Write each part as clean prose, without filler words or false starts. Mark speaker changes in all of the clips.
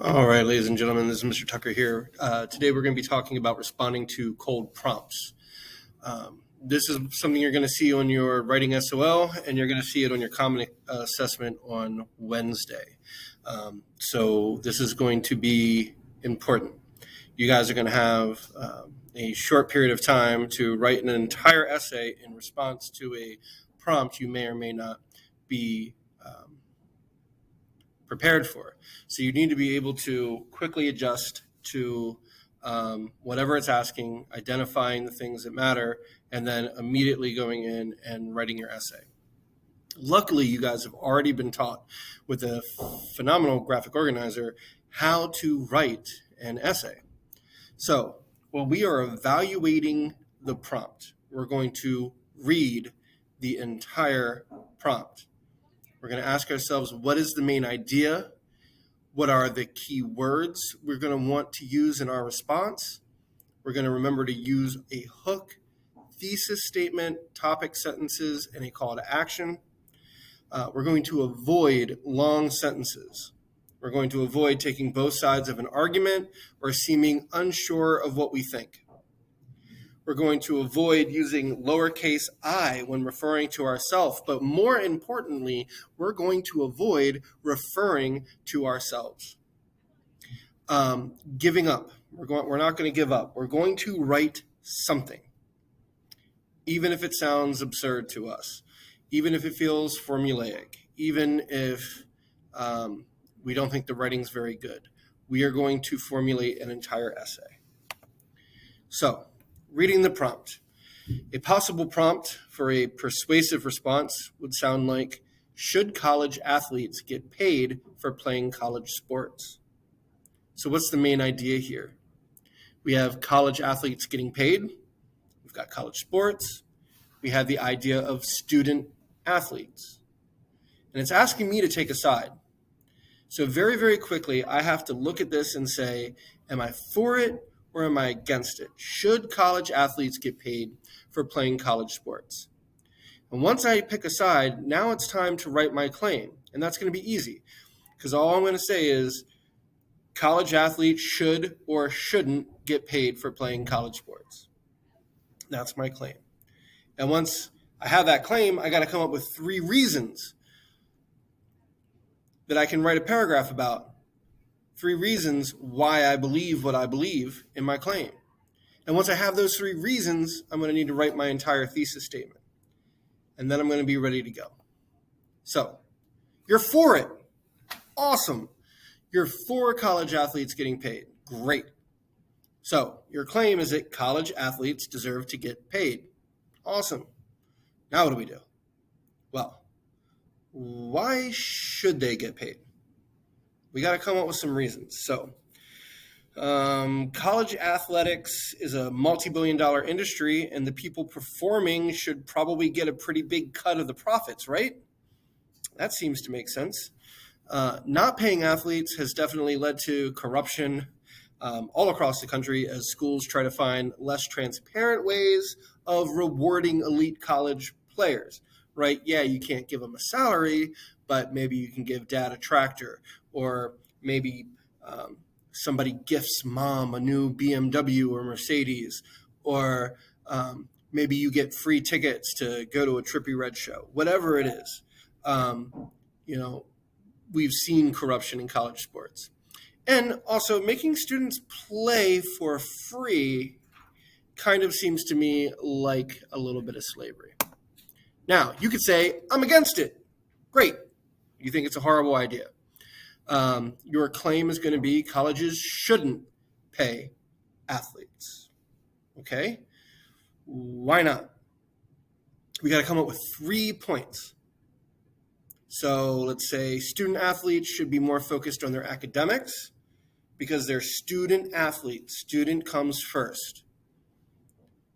Speaker 1: All right, ladies and gentlemen, this is Mr. Tucker here. Today we're going to be talking about responding to cold prompts. This is something you're going to see on your writing SOL, and you're going to see it on your common assessment on Wednesday. So this is going to be important. You guys are going to have a short period of time to write an entire essay in response to a prompt you may or may not be prepared for. So you need to be able to quickly adjust to whatever it's asking, identifying the things that matter, and then immediately going in and writing your essay. Luckily, you guys have already been taught with a phenomenal graphic organizer how to write an essay. So when we are evaluating the prompt, we're going to read the entire prompt. We're going to ask ourselves, what is the main idea? What are the key words we're going to want to use in our response? We're going to remember to use a hook, thesis statement, topic sentences, and a call to action. We're going to avoid long sentences. We're going to avoid taking both sides of an argument or seeming unsure of what we think. We're going to avoid using lowercase I when referring to ourselves, but more importantly, we're going to avoid referring to ourselves. Giving up. We're not going to give up. We're going to write something, even if it sounds absurd to us, even if it feels formulaic, even if we don't think the writing's very good. We are going to formulate an entire essay. So, reading the prompt. A possible prompt for a persuasive response would sound like, should college athletes get paid for playing college sports? So what's the main idea here? We have college athletes getting paid. We've got college sports. We have the idea of student athletes. And it's asking me to take a side. So very, very quickly, I have to look at this and say, am I for it? Or am I against it? Should college athletes get paid for playing college sports? And once I pick a side, now it's time to write my claim. And that's going to be easy because all I'm going to say is college athletes should or shouldn't get paid for playing college sports. That's my claim. And once I have that claim, I got to come up with 3 reasons that I can write a paragraph about. 3 reasons why I believe what I believe in my claim. And once I have those 3 reasons, I'm going to need to write my entire thesis statement. And then I'm going to be ready to go. So, you're for it. Awesome. You're for college athletes getting paid. Great. So, your claim is that college athletes deserve to get paid. Awesome. Now what do? Well, why should they get paid? We got to come up with some reasons. So, college athletics is a multi-billion-dollar industry, and the people performing should probably get a pretty big cut of the profits, right? That seems to make sense. Not paying athletes has definitely led to corruption all across the country as schools try to find less transparent ways of rewarding elite college players, right? Yeah, you can't give them a salary, but maybe you can give dad a tractor, or maybe somebody gifts mom a new BMW or Mercedes, or maybe you get free tickets to go to a Trippie Redd show. Whatever it is, we've seen corruption in college sports. And also making students play for free kind of seems to me like a little bit of slavery. Now, you could say, I'm against it. Great. You think it's a horrible idea. Your claim is going to be colleges shouldn't pay athletes. Okay? Why not? We got to come up with 3 points. So let's say student athletes should be more focused on their academics because they're student athletes. Student comes first.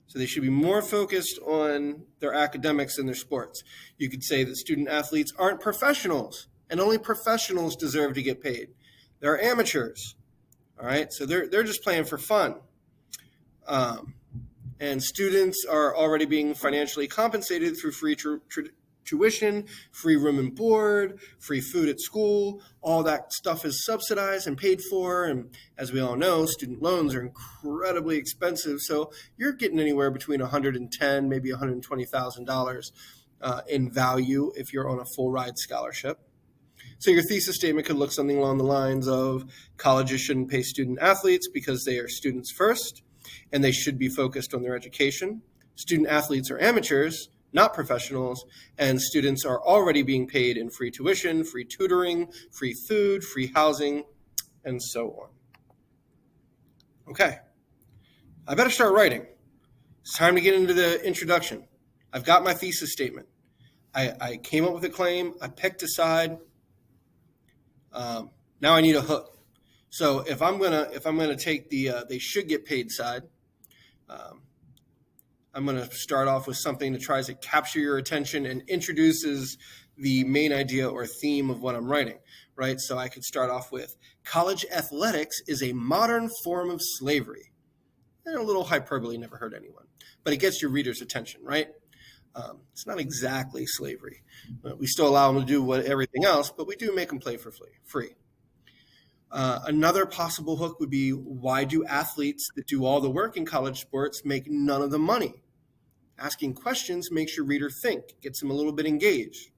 Speaker 1: So they should be more focused on their academics than their sports. You could say that student athletes aren't professionals, and only professionals deserve to get paid. They're amateurs, all right? So they're just playing for fun. And students are already being financially compensated through free tuition, free room and board, free food at school. All that stuff is subsidized and paid for. And as we all know, student loans are incredibly expensive. So you're getting anywhere between $110,000, maybe $120,000 in value if you're on a full ride scholarship. So your thesis statement could look something along the lines of colleges shouldn't pay student athletes because they are students first and they should be focused on their education. Student athletes are amateurs, not professionals, and students are already being paid in free tuition, free tutoring, free food, free housing, and so on. Okay, I better start writing. It's time to get into the introduction. I've got my thesis statement. I came up with a claim, I picked a side. Now I need a hook. So if I'm gonna take the they should get paid side, I'm gonna start off with something that tries to capture your attention and introduces the main idea or theme of what I'm writing, right? So I could start off with college athletics is a modern form of slavery. And a little hyperbole, never hurt anyone, but it gets your reader's attention, right? It's not exactly slavery. We still allow them to do everything else, but we do make them play for free. Another possible hook would be, why do athletes that do all the work in college sports make none of the money? Asking questions makes your reader think, gets them a little bit engaged.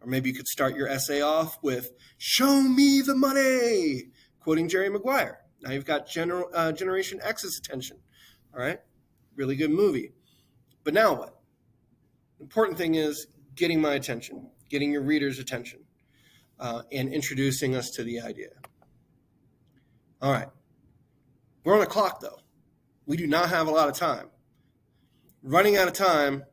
Speaker 1: Or maybe you could start your essay off with, show me the money, quoting Jerry Maguire. Now you've got Generation X's attention, all right? Really good movie. But now what? The important thing is getting my attention, getting your reader's attention, and introducing us to the idea. All right. We're on a clock, though. We do not have a lot of time. Running out of time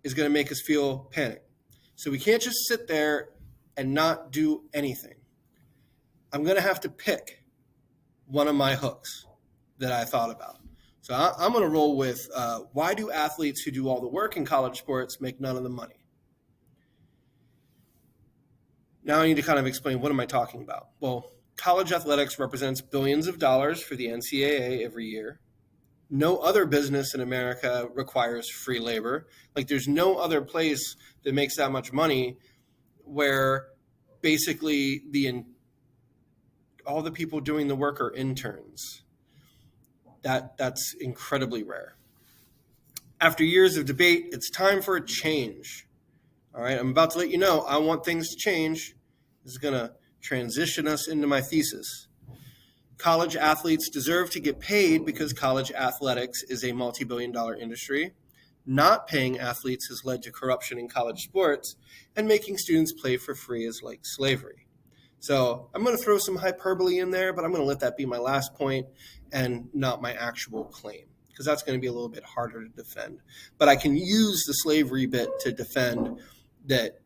Speaker 1: is going to make us feel panicked. So we can't just sit there and not do anything. I'm going to have to pick one of my hooks that I thought about. So I'm going to roll with, why do athletes who do all the work in college sports make none of the money? Now I need to kind of explain, what am I talking about? Well, college athletics represents billions of dollars for the NCAA every year. No other business in America requires free labor. Like, there's no other place that makes that much money where basically all the people doing the work are interns. That's incredibly rare. After years of debate, it's time for a change. All right, I'm about to let you know, I want things to change. This is going to transition us into my thesis. College athletes deserve to get paid because college athletics is a multi-billion-dollar industry. Not paying athletes has led to corruption in college sports, and making students play for free is like slavery. So I'm going to throw some hyperbole in there, but I'm going to let that be my last point and not my actual claim, because that's going to be a little bit harder to defend. But I can use the slavery bit to defend that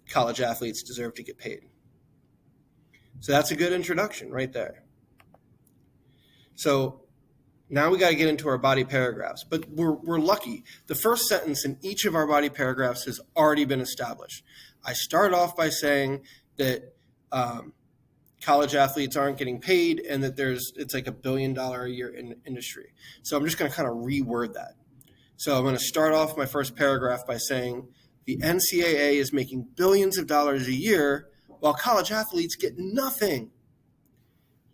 Speaker 1: college athletes deserve to get paid. So that's a good introduction right there. So now we got to get into our body paragraphs, but we're lucky. The first sentence in each of our body paragraphs has already been established. I start off by saying that college athletes aren't getting paid and that it's like $1 billion a year in industry. So I'm just going to kind of reword that. So I'm going to start off my first paragraph by saying the NCAA is making billions of dollars a year while college athletes get nothing.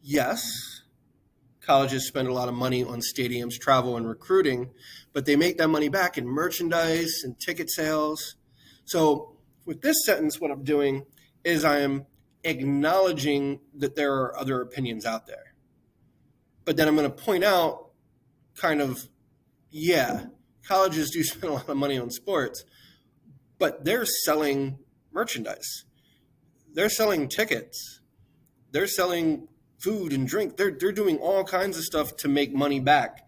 Speaker 1: Yes, colleges spend a lot of money on stadiums, travel, and recruiting, but they make that money back in merchandise and ticket sales. So with this sentence, what I'm doing is I am acknowledging that there are other opinions out there. But then I'm going to point out colleges do spend a lot of money on sports, but they're selling merchandise. They're selling tickets. They're selling food and drink. They're doing all kinds of stuff to make money back.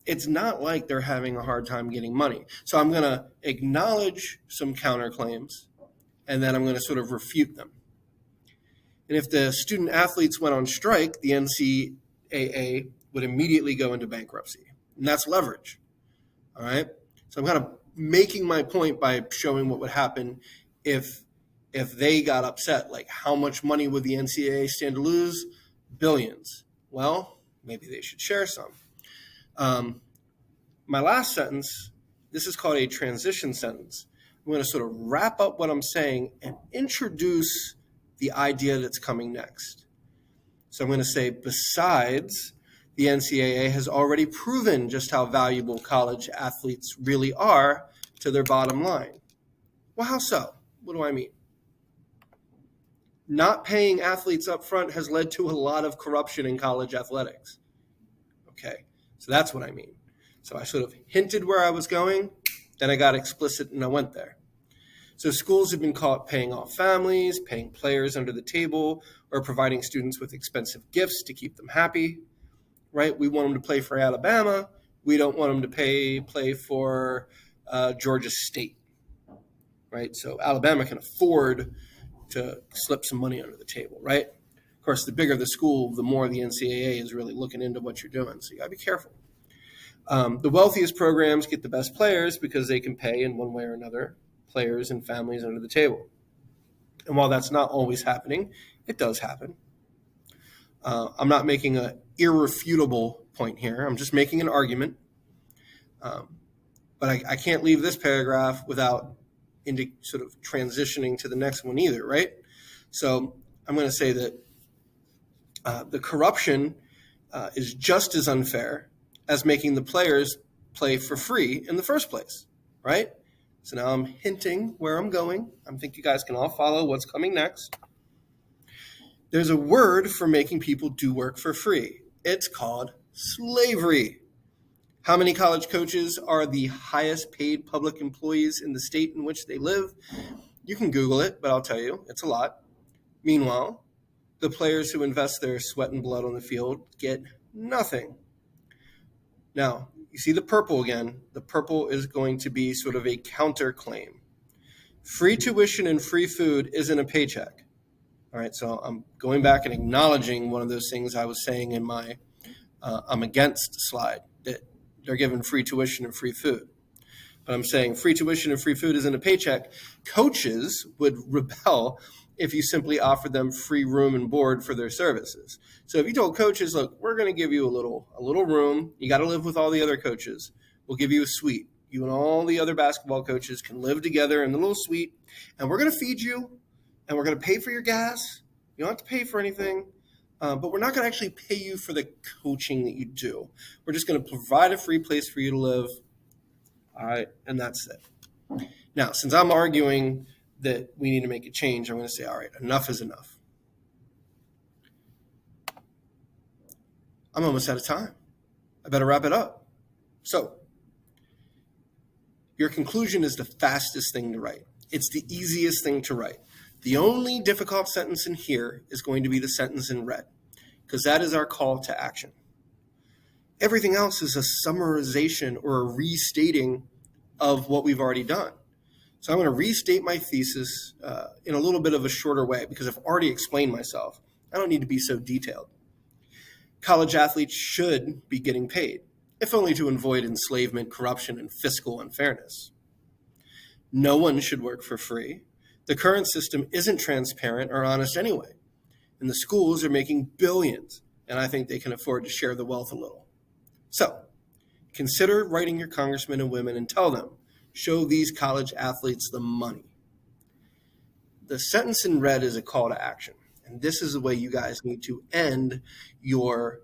Speaker 1: It's not like they're having a hard time getting money. So I'm going to acknowledge some counterclaims, and then I'm going to sort of refute them. And if the student athletes went on strike, the NCAA would immediately go into bankruptcy. And that's leverage. All right? So I'm kind of making my point by showing what would happen if they got upset. Like, how much money would the NCAA stand to lose? Billions. Well, maybe they should share some. My last sentence, This is called a transition sentence. I'm going to sort of wrap up what I'm saying and introduce the idea that's coming next. So I'm going to say, besides, the NCAA has already proven just how valuable college athletes really are to their bottom line. Well, how so? What do I mean? Not paying athletes up front has led to a lot of corruption in college athletics. Okay, so that's what I mean. So I sort of hinted where I was going, then I got explicit and I went there. So schools have been caught paying off families, paying players under the table, or providing students with expensive gifts to keep them happy, right? We want them to play for Alabama. We don't want them to play for Georgia State, right? So Alabama can afford to slip some money under the table, right? Of course, the bigger the school, the more the NCAA is really looking into what you're doing. So you gotta be careful. The wealthiest programs get the best players because they can pay in one way or another players and families under the table. And while that's not always happening, it does happen. I'm not making an irrefutable point here. I'm just making an argument. But I can't leave this paragraph without sort of transitioning to the next one either, right? So I'm going to say that the corruption is just as unfair as making the players play for free in the first place, right? So now I'm hinting where I'm going. I think you guys can all follow what's coming next. There's a word for making people do work for free. It's called slavery. How many college coaches are the highest paid public employees in the state in which they live? You can Google it, but I'll tell you, it's a lot. Meanwhile, the players who invest their sweat and blood on the field get nothing. Now, you see the purple again. The purple is going to be sort of a counterclaim. Free tuition and free food isn't a paycheck. All right, so I'm going back and acknowledging one of those things I was saying in my I'm against slide, that they're given free tuition and free food. But I'm saying free tuition and free food isn't a paycheck. Coaches would rebel if you simply offered them free room and board for their services. So if you told coaches, look, we're going to give you a little room. You got to live with all the other coaches. We'll give you a suite. You and all the other basketball coaches can live together in the little suite, and we're going to feed you, and we're going to pay for your gas. You don't have to pay for anything, but we're not going to actually pay you for the coaching that you do. We're just going to provide a free place for you to live. All right, and that's it. Now, since I'm arguing that we need to make a change, I'm going to say, all right, enough is enough. I'm almost out of time. I better wrap it up. So, your conclusion is the fastest thing to write. It's the easiest thing to write. The only difficult sentence in here is going to be the sentence in red, because that is our call to action. Everything else is a summarization or a restating of what we've already done. So I'm going to restate my thesis in a little bit of a shorter way because I've already explained myself. I don't need to be so detailed. College athletes should be getting paid, if only to avoid enslavement, corruption, and fiscal unfairness. No one should work for free. The current system isn't transparent or honest anyway, and the schools are making billions, and I think they can afford to share the wealth a little. So, consider writing your congressmen and women and tell them, show these college athletes the money. The sentence in red is a call to action, and this is the way you guys need to end your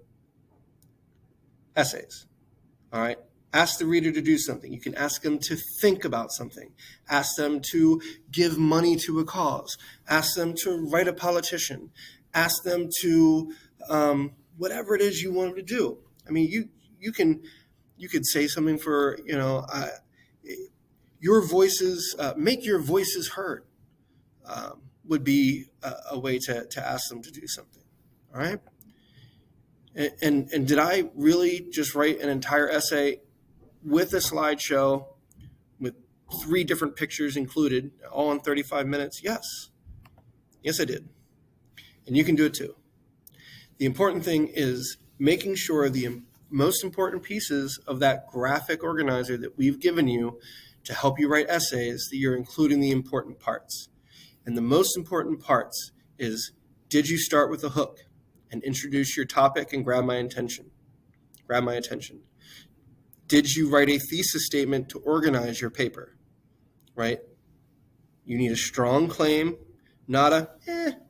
Speaker 1: essays. All right? Ask the reader to do something. You can ask them to think about something. Ask them to give money to a cause. Ask them to write a politician. Ask them to whatever it is you want them to do. I mean, you could say something for, your voices, make your voices heard would be a way to ask them to do something. All right? And did I really just write an entire essay with a slideshow with 3 different pictures included, all in 35 minutes? Yes. Yes, I did. And you can do it too. The important thing is making sure the most important pieces of that graphic organizer that we've given you to help you write essays, that you're including the important parts. And the most important parts is, did you start with a hook and introduce your topic and grab my attention? Did you write a thesis statement to organize your paper? Right? You need a strong claim, not a,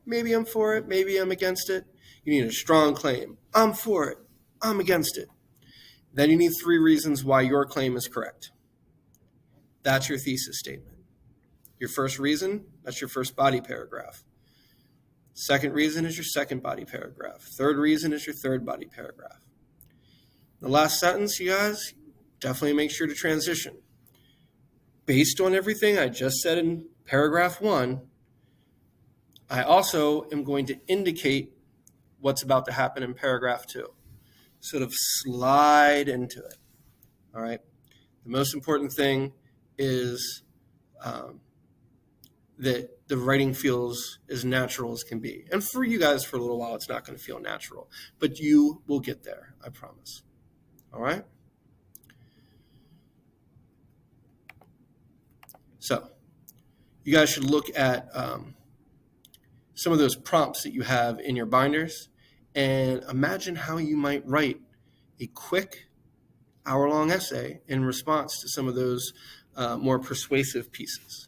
Speaker 1: maybe I'm for it, maybe I'm against it. You need a strong claim. I'm for it, I'm against it. Then you need 3 reasons why your claim is correct. That's your thesis statement. Your first reason, that's your first body paragraph. Second reason is your second body paragraph. Third reason is your third body paragraph. The last sentence, you guys, definitely make sure to transition. Based on everything I just said in paragraph 1, I also am going to indicate what's about to happen in paragraph 2. Sort of slide into it. All right. The most important thing is that the writing feels as natural as can be. And for you guys, for a little while, it's not going to feel natural, but you will get there, I promise. All right? So you guys should look at some of those prompts that you have in your binders and imagine how you might write a quick hour-long essay in response to some of those more persuasive pieces.